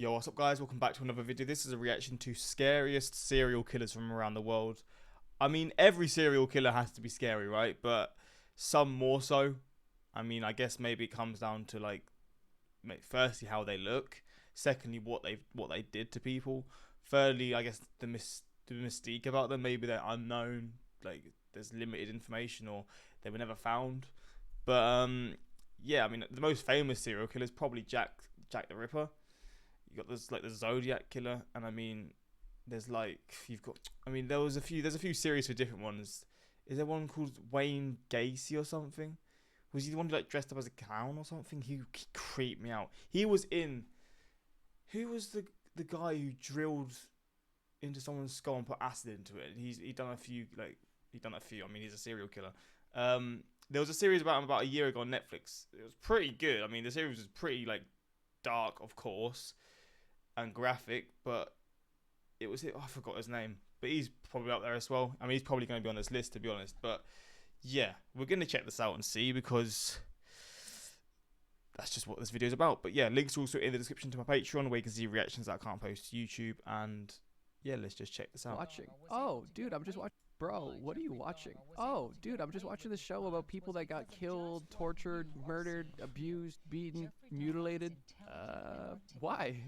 Yo, what's up guys? Welcome back to another video. This is a reaction to scariest serial killers from around the world. I mean, every serial killer has to be scary, right? But some more so. I mean, I guess maybe it comes down to like, firstly how they look, secondly what they did to people, thirdly I guess the mystique about them. Maybe they're unknown, like there's limited information, or they were never found. But yeah, I mean the most famous serial killer is probably Jack the Ripper. You got this like the Zodiac killer, and I mean, there's like you've got. I mean, there's a few series for different ones. Is there one called Wayne Gacy or something? Was he the one who like dressed up as a clown or something? He creeped me out. He was in. Who was the guy who drilled into someone's skull and put acid into it? He done a few like he done a few. I mean, he's a serial killer. There was a series about him about a year ago on Netflix. It was pretty good. I mean, the series was pretty like dark, of course, and graphic, but I forgot his name, but he's probably up there as well. I mean, he's probably going to be on this list, to be honest. But yeah, we're going to check this out and see, because that's just what this video is about. But yeah, links are also in the description to my Patreon, where you can see reactions that I can't post to YouTube. And yeah, let's just check this out. Watching. Oh, dude, I'm just watching. Bro, what are you watching? Oh, dude, I'm just watching the show about people that got killed, tortured, murdered, abused, beaten, mutilated. Why?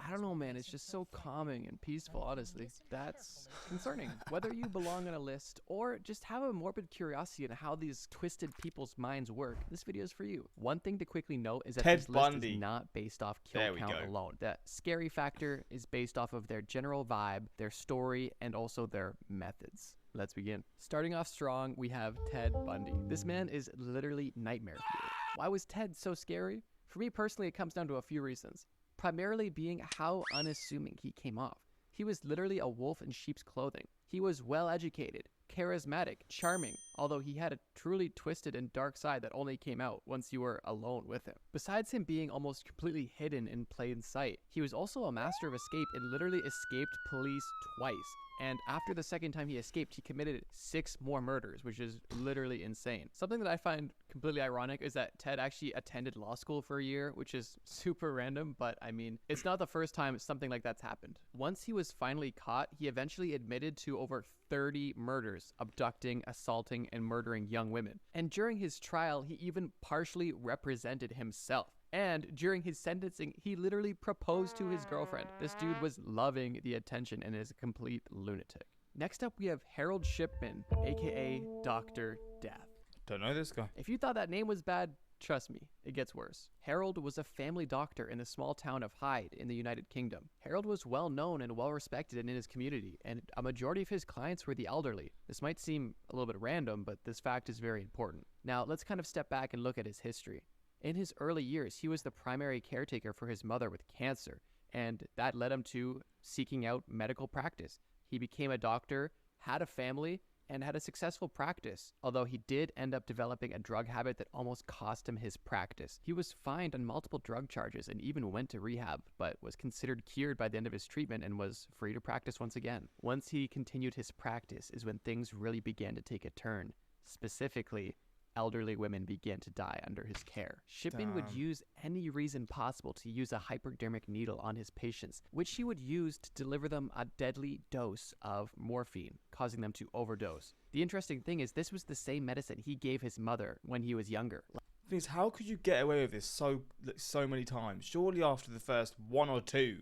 I don't know, man. It's just so calming and peaceful, honestly. That's concerning. Whether you belong on a list or just have a morbid curiosity on how these twisted people's minds work, this video is for you. One thing to quickly note is that this list is not based off kill count alone. The scary factor is based off of their general vibe, their story, and also their methods. Let's begin. Starting off strong, we have Ted Bundy. This man is literally nightmare fuel. Why was Ted so scary? For me personally, it comes down to a few reasons. Primarily being how unassuming he came off. He was literally a wolf in sheep's clothing. He was well educated, charismatic, charming, although he had a truly twisted and dark side that only came out once you were alone with him. Besides him being almost completely hidden in plain sight, he was also a master of escape and literally escaped police twice. And after the second time he escaped, he committed 6 more murders, which is literally insane. Something that I find completely ironic is that Ted actually attended law school for a year, which is super random, but I mean, it's not the first time something like that's happened. Once he was finally caught, he eventually admitted to over 30 murders, abducting, assaulting, and murdering young women. And during his trial, he even partially represented himself. And during his sentencing, he literally proposed to his girlfriend. This dude was loving the attention and is a complete lunatic. Next up, we have Harold Shipman, aka Dr. Death. Don't know this guy. If you thought that name was bad, trust me, it gets worse. Harold was a family doctor in the small town of Hyde in the United Kingdom. Harold was well known and well respected in his community, and a majority of his clients were the elderly. This might seem a little bit random, but this fact is very important. Now, let's kind of step back and look at his history. In his early years, he was the primary caretaker for his mother with cancer, and that led him to seeking out medical practice. He became a doctor, had a family, and had a successful practice, although he did end up developing a drug habit that almost cost him his practice. He was fined on multiple drug charges and even went to rehab, but was considered cured by the end of his treatment and was free to practice once again. Once he continued his practice is when things really began to take a turn. Specifically, elderly women began to die under his care. Shipman would use any reason possible to use a hypodermic needle on his patients, which he would use to deliver them a deadly dose of morphine, causing them to overdose. The interesting thing is this was the same medicine he gave his mother when he was younger. The thing is, how could you get away with this so many times? Surely after the first 1 or 2,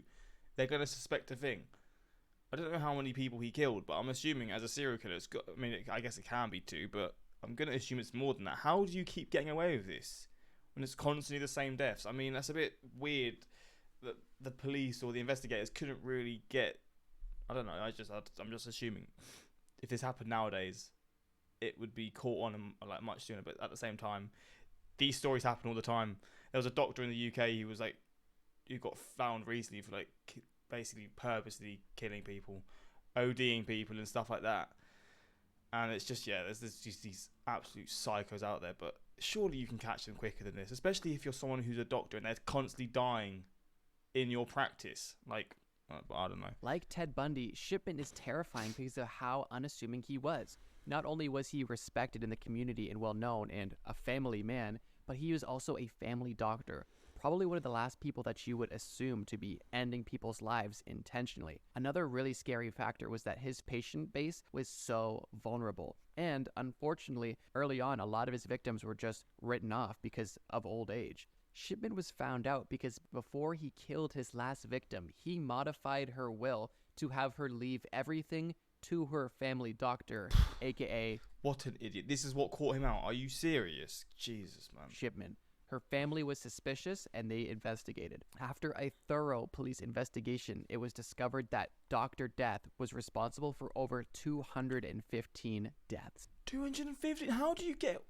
they're going to suspect a thing. I don't know how many people he killed, but I'm assuming as a serial killer, it's got, I mean, I guess it can be 2, but I'm going to assume it's more than that. How do you keep getting away with this when it's constantly the same deaths? I mean, that's a bit weird that the police or the investigators couldn't really get... I don't know, I'm just assuming if this happened nowadays, it would be caught on like much sooner. But at the same time, these stories happen all the time. There was a doctor in the UK who got found recently for like basically purposely killing people, ODing people and stuff like that. And it's just, yeah, there's just these absolute psychos out there. But surely you can catch them quicker than this, especially if you're someone who's a doctor and they're constantly dying in your practice. Like, I don't know. Like Ted Bundy, Shipman is terrifying because of how unassuming he was. Not only was he respected in the community and well known and a family man, but he was also a family doctor. probably one of the last people that you would assume to be ending people's lives intentionally. Another really scary factor was that his patient base was so vulnerable. And unfortunately, early on, a lot of his victims were just written off because of old age. Shipman was found out because before he killed his last victim, he modified her will to have her leave everything to her family doctor, aka What an idiot. This is what caught him out. Are you serious? Jesus, man. Shipman. Her family was suspicious and they investigated. After a thorough police investigation, it was discovered that Dr. Death was responsible for over 215 deaths. 215? How do you get...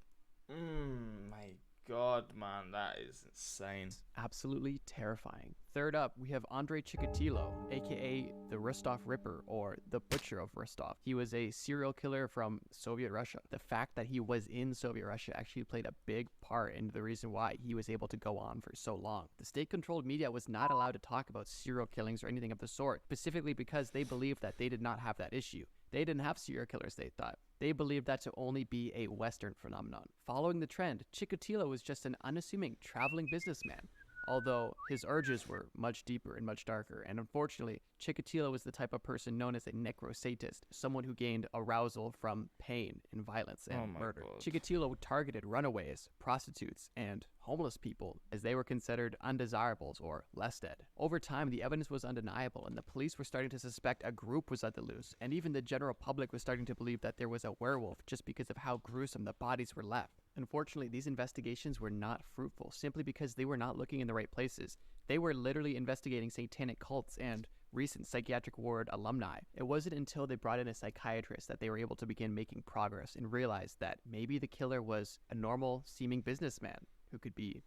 my God, man, that is insane. Absolutely terrifying. Third up, we have Andrei Chikatilo, aka the Rostov Ripper, or the Butcher of Rostov. He was a serial killer from Soviet Russia. The fact that he was in Soviet Russia actually played a big part in the reason why he was able to go on for so long. The state-controlled media was not allowed to talk about serial killings or anything of the sort, specifically because they believed that they did not have that issue. They didn't have serial killers, they thought. They believed that to only be a Western phenomenon. Following the trend, Chikatilo was just an unassuming traveling businessman, although his urges were much deeper and much darker. And unfortunately, Chikatilo was the type of person known as a necrosadist, someone who gained arousal from pain and violence and murder. God. Chikatilo targeted runaways, prostitutes, and homeless people as they were considered undesirables or less dead. Over time, the evidence was undeniable, and the police were starting to suspect a group was at the loose, and even the general public was starting to believe that there was a werewolf just because of how gruesome the bodies were left. Unfortunately, these investigations were not fruitful simply because they were not looking in the right places. They were literally investigating satanic cults and recent psychiatric ward alumni. It wasn't until they brought in a psychiatrist that they were able to begin making progress and realize that maybe the killer was a normal seeming businessman who could be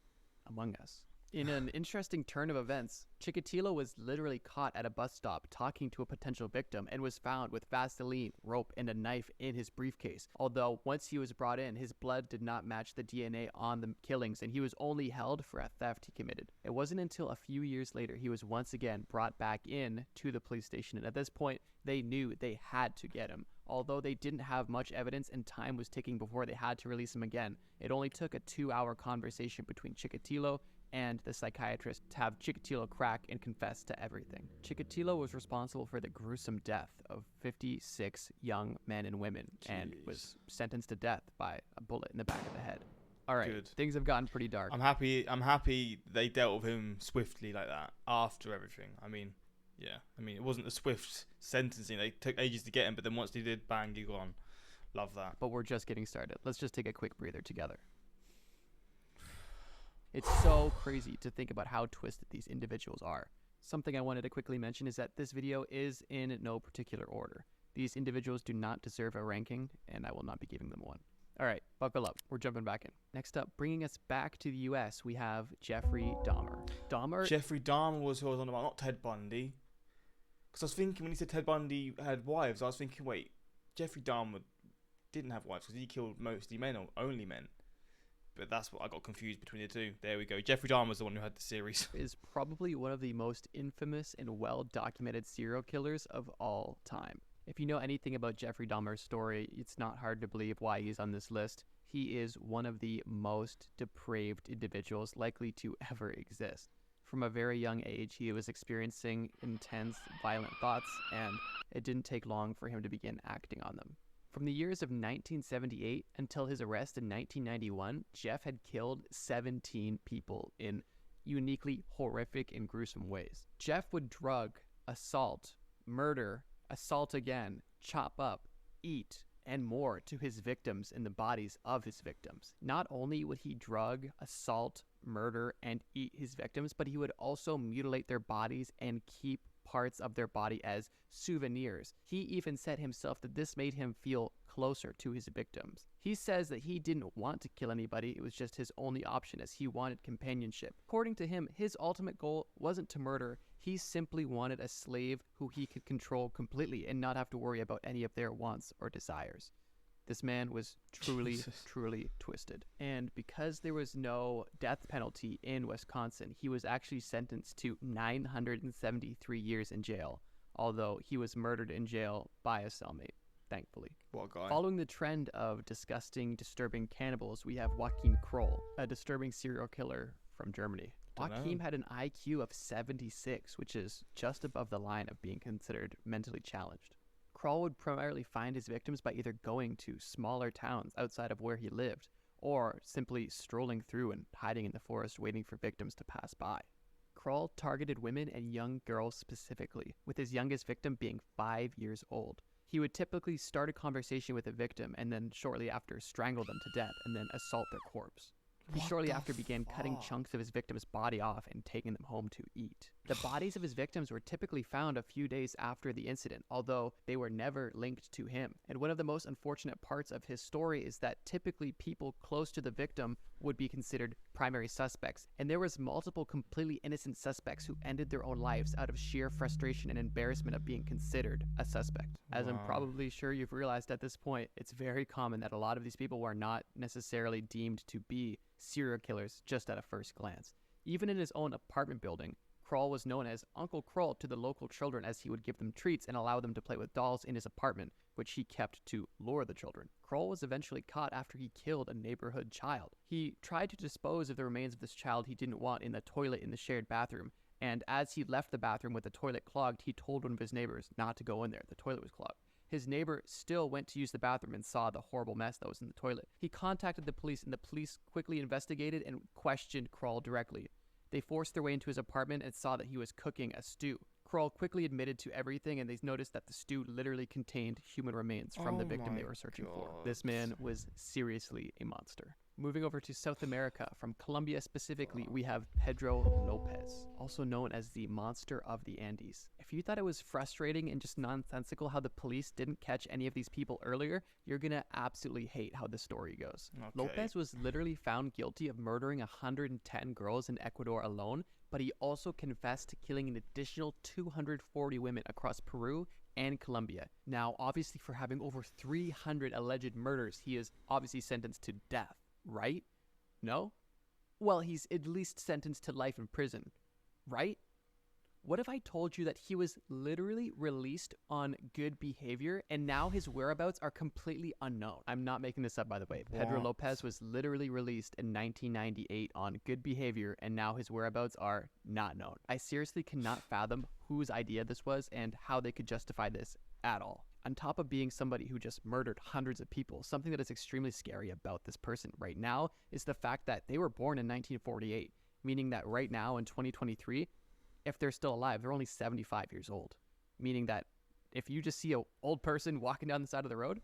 among us. In an interesting turn of events, Chikatilo was literally caught at a bus stop talking to a potential victim and was found with Vaseline, rope, and a knife in his briefcase. Although once he was brought in, his blood did not match the DNA on the killings and he was only held for a theft he committed. It wasn't until a few years later he was once again brought back in to the police station, and at this point they knew they had to get him. Although they didn't have much evidence and time was ticking before they had to release him again, it only took a 2-hour conversation between Chikatilo and the psychiatrist to have Chikatilo crack and confess to everything. Chikatilo was responsible for the gruesome death of 56 young men and women and was sentenced to death by a bullet in the back of the head. All right, Good. Things have gotten pretty dark. I'm happy they dealt with him swiftly like that after everything. I mean, it wasn't a swift sentencing. They took ages to get him, but then once they did, bang, you're gone. Love that. But we're just getting started. Let's just take a quick breather together. It's so crazy to think about how twisted these individuals are. Something I wanted to quickly mention is that this video is in no particular order. These individuals do not deserve a ranking, and I will not be giving them one. All right, buckle up. We're jumping back in. Next up, bringing us back to the U.S., we have Jeffrey Dahmer. Jeffrey Dahmer was who I was on about, not Ted Bundy. Because I was thinking when he said Ted Bundy had wives, I was thinking, wait, Jeffrey Dahmer didn't have wives because he killed mostly men or only men. But that's what I got confused between the two. There we go. Jeffrey Dahmer was the one who had the series. Is probably one of the most infamous and well-documented serial killers of all time. If you know anything about Jeffrey Dahmer's story, it's not hard to believe why he's on this list. He is one of the most depraved individuals likely to ever exist. From a very young age, he was experiencing intense, violent thoughts, and it didn't take long for him to begin acting on them. From the years of 1978 until his arrest in 1991, Jeff had killed 17 people in uniquely horrific and gruesome ways. Jeff would drug, assault, murder, assault again, chop up, eat, and more to his victims and the bodies of his victims. Not only would he drug, assault, murder, and eat his victims, but he would also mutilate their bodies and keep parts of their body as souvenirs. He even said himself that this made him feel closer to his victims. He says that he didn't want to kill anybody, it was just his only option as he wanted companionship. According to him, his ultimate goal wasn't to murder, he simply wanted a slave who he could control completely and not have to worry about any of their wants or desires. This man was truly twisted. And because there was no death penalty in Wisconsin, he was actually sentenced to 973 years in jail, although he was murdered in jail by a cellmate, thankfully. What a guy. Following the trend of disgusting, disturbing cannibals, we have Waem Croll, a disturbing serial killer from Germany. Waem had an IQ of 76, which is just above the line of being considered mentally challenged. Croll would primarily find his victims by either going to smaller towns outside of where he lived, or simply strolling through and hiding in the forest waiting for victims to pass by. Croll targeted women and young girls specifically, with his youngest victim being 5 years old. He would typically start a conversation with a victim and then shortly after strangle them to death and then assault their corpse. He shortly after began cutting chunks of his victim's body off and taking them home to eat. The bodies of his victims were typically found a few days after the incident, although they were never linked to him. And one of the most unfortunate parts of his story is that typically people close to the victim would be considered primary suspects, and there was multiple completely innocent suspects who ended their own lives out of sheer frustration and embarrassment of being considered a suspect. As I'm probably sure you've realized at this point, it's very common that a lot of these people were not necessarily deemed to be serial killers just at a first glance. Even in his own apartment building, Croll was known as Uncle Croll to the local children, as he would give them treats and allow them to play with dolls in his apartment, which he kept to lure the children. Croll was eventually caught after he killed a neighborhood child. He tried to dispose of the remains of this child he didn't want in the toilet in the shared bathroom, and as he left the bathroom with the toilet clogged, he told one of his neighbors not to go in there. The toilet was clogged. His neighbor still went to use the bathroom and saw the horrible mess that was in the toilet. He contacted the police, and the police quickly investigated and questioned Croll directly. They forced their way into his apartment and saw that he was cooking a stew. Croll quickly admitted to everything, and they noticed that the stew literally contained human remains from the victim they were searching for. This man was seriously a monster. Moving over to South America, from Colombia specifically, we have Pedro Lopez, also known as the Monster of the Andes. If you thought it was frustrating and just nonsensical how the police didn't catch any of these people earlier, you're gonna absolutely hate how the story goes. Okay. Lopez was literally found guilty of murdering 110 girls in Ecuador alone, but he also confessed to killing an additional 240 women across Peru and Colombia. Now, obviously, for having over 300 alleged murders, he is obviously sentenced to death. Right? No? Well, he's at least sentenced to life in prison. Right? What if I told you that he was literally released on good behavior and now his whereabouts are completely unknown? I'm not making this up, by the way. Pedro Lopez was literally released in 1998 on good behavior and now his whereabouts are not known. I seriously cannot fathom whose idea this was and how they could justify this at all. On top of being somebody who just murdered hundreds of people, something that is extremely scary about this person right now is the fact that they were born in 1948, meaning that right now in 2023, if they're still alive, they're only 75 years old, meaning that if you just see an old person walking down the side of the road,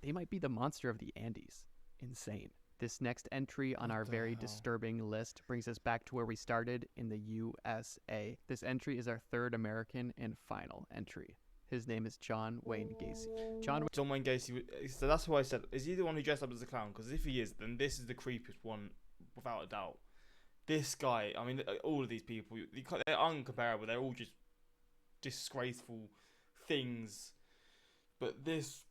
they might be the monster of the Andes. Insane. This next entry on our very disturbing list brings us back to where we started in the USA. This entry is our third American and final entry. His name is John Wayne Gacy. John Wayne Gacy. So that's why I said, is he the one who dressed up as a clown? Because if he is, then this is the creepiest one, without a doubt. This guy, I mean, all of these people, they're uncomparable. They're all just disgraceful things. But this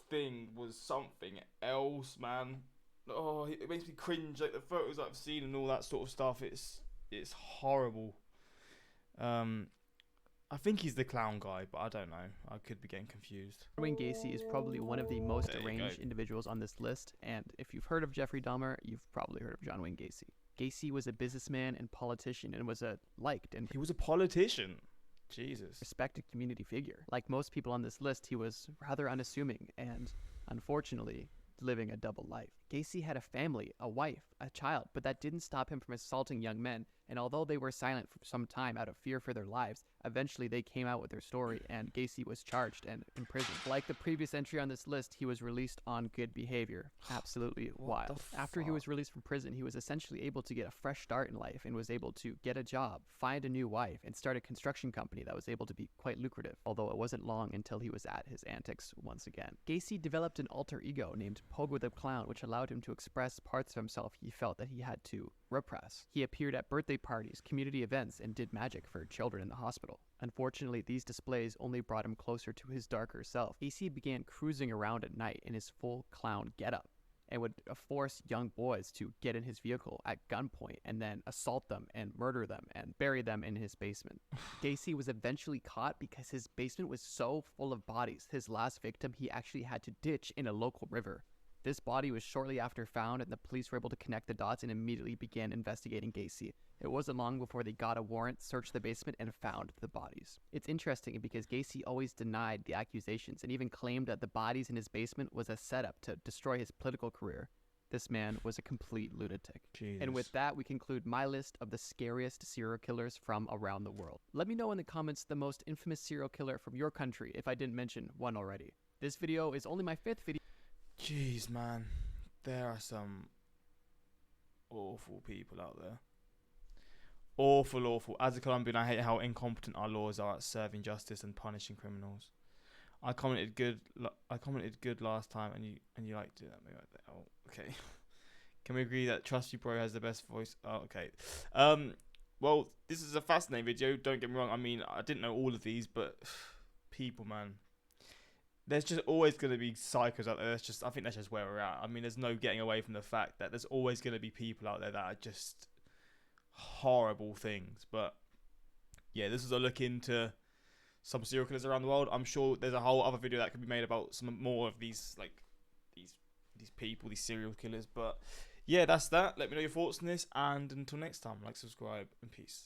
thing was something else, man. Oh, it makes me cringe. Like the photos I've seen and all that sort of stuff. It's horrible. I think he's the clown guy, but I don't know. I could be getting confused. John Wayne Gacy is probably one of the most deranged individuals on this list, and if you've heard of Jeffrey Dahmer, you've probably heard of John Wayne Gacy. Gacy was a businessman and politician and was He was a politician? Jesus. Respected community figure. Like most people on this list, he was rather unassuming and, unfortunately, living a double life. Gacy had a family, a wife, a child, but that didn't stop him from assaulting young men, and although they were silent for some time out of fear for their lives, eventually they came out with their story, and Gacy was charged and imprisoned. Like the previous entry on this list, he was released on good behavior. Absolutely wild. After he was released from prison, he was essentially able to get a fresh start in life and was able to get a job, find a new wife, and start a construction company that was able to be quite lucrative, although it wasn't long until he was at his antics once again. Gacy developed an alter ego named Pogo the Clown, which allowed him to express parts of himself he felt that he had to repress. He appeared at birthday parties, community events, and did magic for children in the hospital. Unfortunately, these displays only brought him closer to his darker self. Gacy began cruising around at night in his full clown getup and would force young boys to get in his vehicle at gunpoint and then assault them and murder them and bury them in his basement. Gacy was eventually caught because his basement was so full of bodies. His last victim he actually had to ditch in a local river. This body was shortly after found, and the police were able to connect the dots and immediately began investigating Gacy. It wasn't long before they got a warrant, searched the basement, and found the bodies. It's interesting because Gacy always denied the accusations and even claimed that the bodies in his basement was a setup to destroy his political career. This man was a complete lunatic. Jesus. And with that, we conclude my list of the scariest serial killers from around the world. Let me know in the comments the most infamous serial killer from your country if I didn't mention one already. This video is only my 5th video. Jeez, man. There are some awful people out there. Awful, awful. As a Colombian, I hate how incompetent our laws are at serving justice and punishing criminals. I commented good last time, and you like to do that. Maybe like that. Oh, okay. Can we agree that Trust You Bro has the best voice? Oh, okay. Well, this is a fascinating video. Don't get me wrong. I mean, I didn't know all of these, but people, man. There's just always going to be psychos out there. I think that's just where we're at. I mean, there's no getting away from the fact that there's always going to be people out there that are just horrible things. But yeah, this is a look into some serial killers around the world. I'm sure there's a whole other video that could be made about some more of these, like, these people, these serial killers. But yeah, that's that. Let me know your thoughts on this, and until next time, like, subscribe, and peace.